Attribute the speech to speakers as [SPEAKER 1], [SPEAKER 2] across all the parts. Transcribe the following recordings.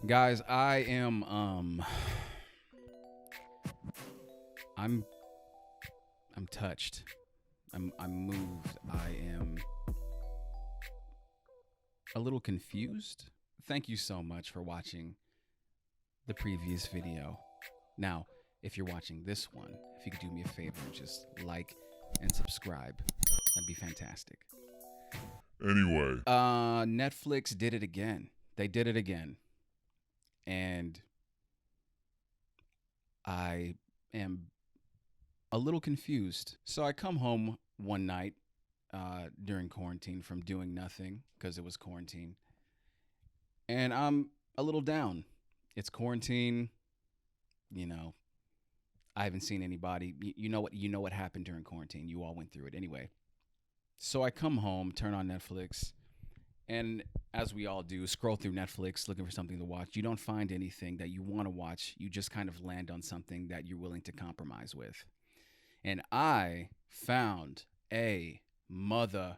[SPEAKER 1] Guys, I'm touched. I'm moved. I am a little confused. Thank you so much for watching the previous video. Now, if you're watching this one, if you could do me a favor and just like and subscribe, that'd be fantastic.
[SPEAKER 2] Anyway,
[SPEAKER 1] Netflix did it again. They did it again. And I am a little confused. So I come home one night during quarantine from doing nothing because it was quarantine. And I'm a little down. It's quarantine. You know, I haven't seen anybody. You know what happened during quarantine. You all went through it anyway. So I come home, turn on Netflix, and as we all do, scroll through Netflix looking for something to watch. You don't find anything that you want to watch. You just kind of land on something that you're willing to compromise with. And I found a mother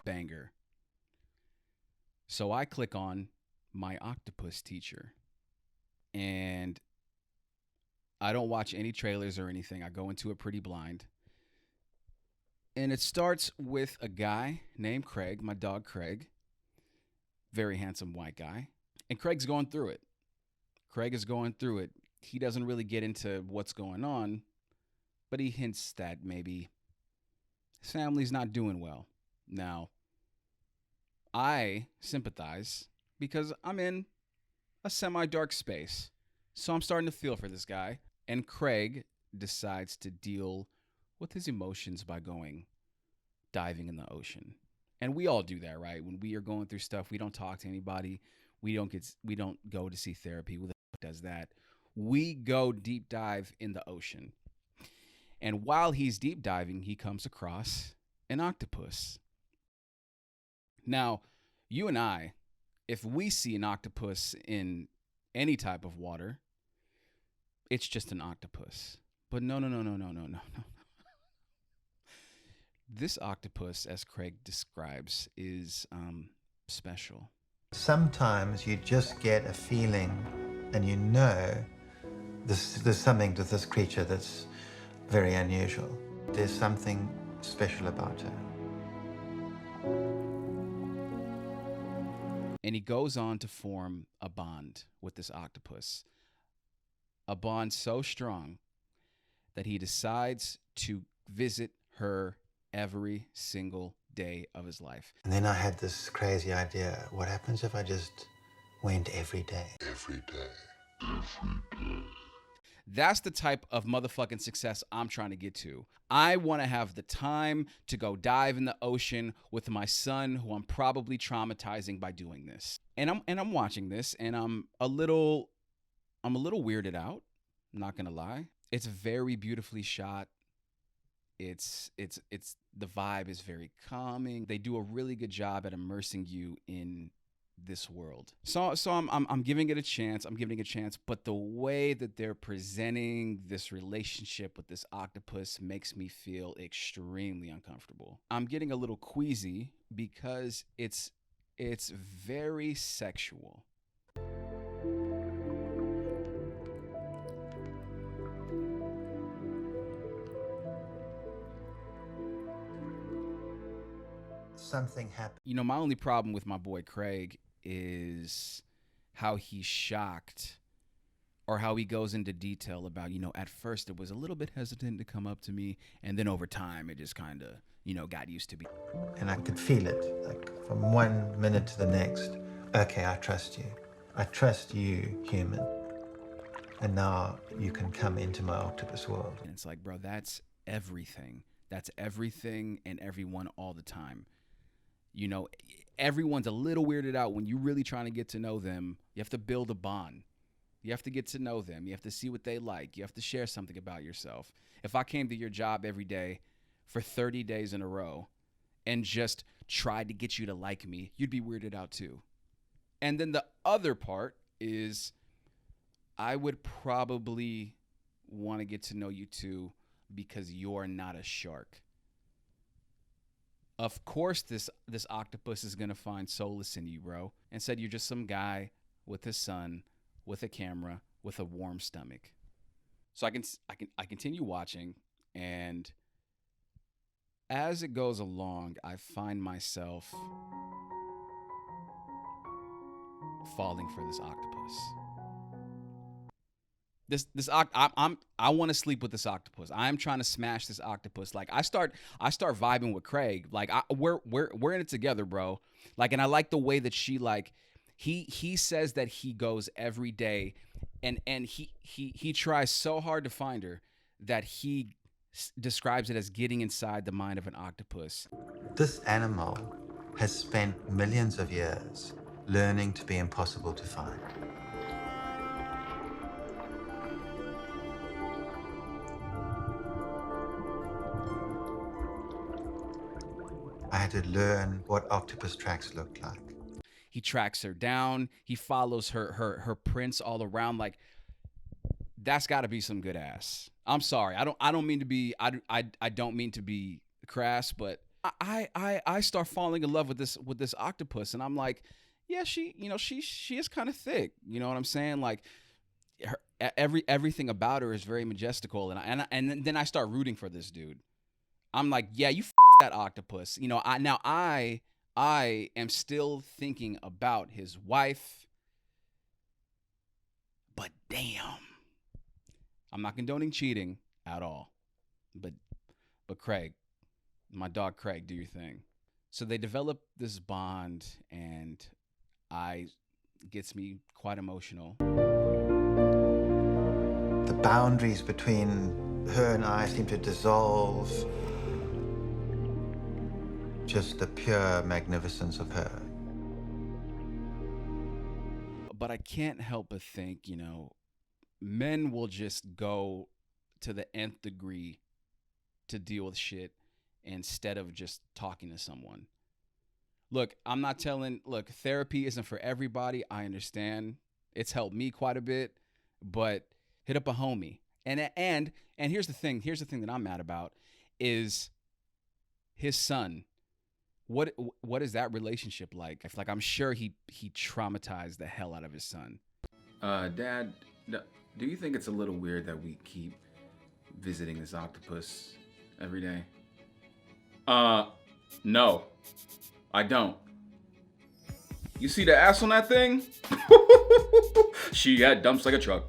[SPEAKER 1] banger. So I click on my Octupus teacher, and I don't watch any trailers or anything. I go into it pretty blind. And it starts with a guy named Craig, my dog Craig, very handsome white guy. And Craig's going through it. Craig is going through it. He doesn't really get into what's going on, but he hints that maybe his family's not doing well. Now, I sympathize because I'm in a semi-dark space. So I'm starting to feel for this guy. And Craig decides to deal with his emotions by going diving in the ocean. And we all do that, right? When we are going through stuff, we don't talk to anybody. We don't go to see therapy. Who the fuck does that? We go deep dive in the ocean. And while he's deep diving, he comes across an octopus. Now, you and I, if we see an octopus in any type of water, it's just an octopus. But no. This octopus, as Craig describes, is special.
[SPEAKER 3] Sometimes you just get a feeling and you know there's something to this creature that's very unusual. There's something special about her.
[SPEAKER 1] And he goes on to form a bond with this octopus. A bond so strong that he decides to visit her every single day of his life.
[SPEAKER 3] And then I had this crazy idea. What happens if I just went every day?
[SPEAKER 2] every day.
[SPEAKER 1] That's the type of motherfucking success I'm trying to get to. I want to have the time to go dive in the ocean with my son, who I'm probably traumatizing by doing this. And I'm watching this, and I'm a little weirded out. I'm not gonna lie. It's very beautifully shot. It's the vibe is very calming. They do a really good job at immersing you in this world. So I'm giving it a chance. But the way that they're presenting this relationship with this octopus makes me feel extremely uncomfortable. I'm getting a little queasy because it's very sexual.
[SPEAKER 3] Something happened.
[SPEAKER 1] You know, my only problem with my boy Craig is how he's shocked, or how he goes into detail about, at first it was a little bit hesitant to come up to me, and then over time it just kind of, got used to me.
[SPEAKER 3] And I could feel it, like from 1 minute to the next. Okay, I trust you. I trust you, human. And now you can come into my octopus world.
[SPEAKER 1] And it's like, bro, that's everything. That's everything and everyone all the time. Everyone's a little weirded out when you're really trying to get to know them. You have to build a bond. You have to get to know them. You have to see what they like. You have to share something about yourself. If I came to your job every day for 30 days in a row and just tried to get you to like me, you'd be weirded out too. And then the other part is I would probably want to get to know you too because you're not a shark. Of course, this octopus is going to find solace in you, bro, and said you're just some guy with his son, with a camera, with a warm stomach. So I continue watching, and as it goes along, I find myself falling for this octopus. I want to sleep with this octopus. I'm trying to smash this octopus. Like I start vibing with Craig. Like we're in it together, bro. Like, and I like the way that she like he says that he goes every day, and he tries so hard to find her that he describes it as getting inside the mind of an octopus.
[SPEAKER 3] This animal has spent millions of years learning to be impossible to find. I had to learn what octopus tracks looked like.
[SPEAKER 1] He tracks her down. He follows her prints all around. Like, that's got to be some good ass. I'm sorry. I don't mean to be I don't mean to be crass, but I start falling in love with this octopus, and I'm like, yeah, she is kind of thick. You know what I'm saying? Like, everything about her is very majestical, and then I start rooting for this dude. I'm like, yeah, you that octopus. You know, I am still thinking about his wife, but damn, I'm not condoning cheating at all. But Craig, my dog Craig, do your thing. So they develop this bond, and gets me quite emotional.
[SPEAKER 3] The boundaries between her and I seem to dissolve. Just the pure magnificence of her.
[SPEAKER 1] But I can't help but think, you know, men will just go to the nth degree to deal with shit instead of just talking to someone. Look, therapy isn't for everybody. I understand. It's helped me quite a bit, but hit up a homie. And here's the thing that I'm mad about is his son. What is that relationship like? Like, I'm sure he traumatized the hell out of his son. Dad, do you think it's a little weird that we keep visiting this octopus every day? No, I don't. You see the ass on that thing? She had dumps like a truck.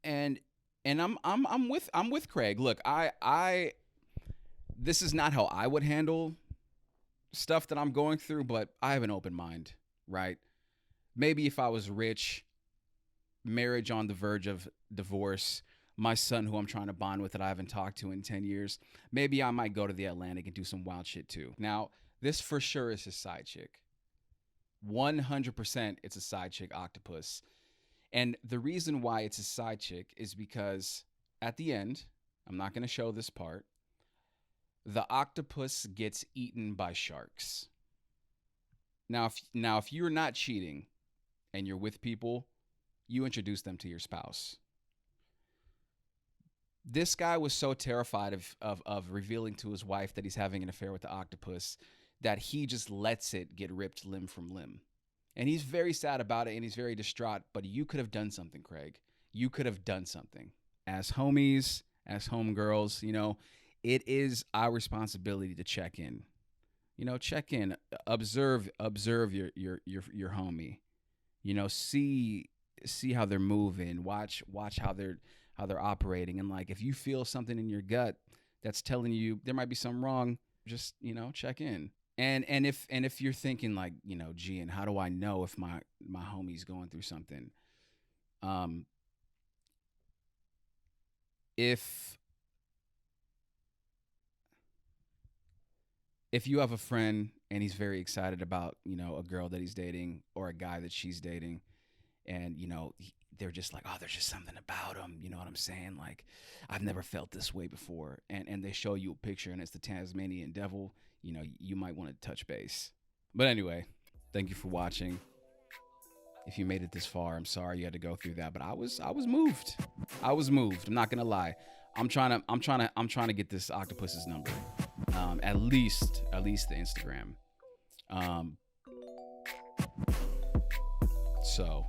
[SPEAKER 1] And I'm with Craig. Look, this is not how I would handle stuff that I'm going through, but I have an open mind, right? Maybe if I was rich, marriage on the verge of divorce, my son who I'm trying to bond with that I haven't talked to in 10 years, maybe I might go to the Atlantic and do some wild shit too. Now, this for sure is his side chick. 100% it's a side chick octopus. And the reason why it's a side chick is because at the end, I'm not going to show this part, the octopus gets eaten by sharks. Now, if you're not cheating and you're with people, you introduce them to your spouse. This guy was so terrified of revealing to his wife that he's having an affair with the octopus that he just lets it get ripped limb from limb. And he's very sad about it, and he's very distraught, but you could have done something, Craig. You could have done something. As homies, as homegirls, you know, it is our responsibility to check in. You know, check in, observe your homie. You know, see how they're moving, watch how they're operating, and like if you feel something in your gut that's telling you there might be something wrong, just, you know, check in. And if you're thinking like, you know, Gian, how do I know if my homie's going through something? If you have a friend and he's very excited about, you know, a girl that he's dating or a guy that she's dating, and, you know, they're just like, oh, there's just something about him. You know what I'm saying? Like, I've never felt this way before. And they show you a picture and it's the Tasmanian devil. You know, you might want to touch base. But anyway, thank you for watching. If you made it this far, I'm sorry you had to go through that, but I was moved. I'm not gonna lie. I'm trying to get this octopus's number. At least the Instagram. So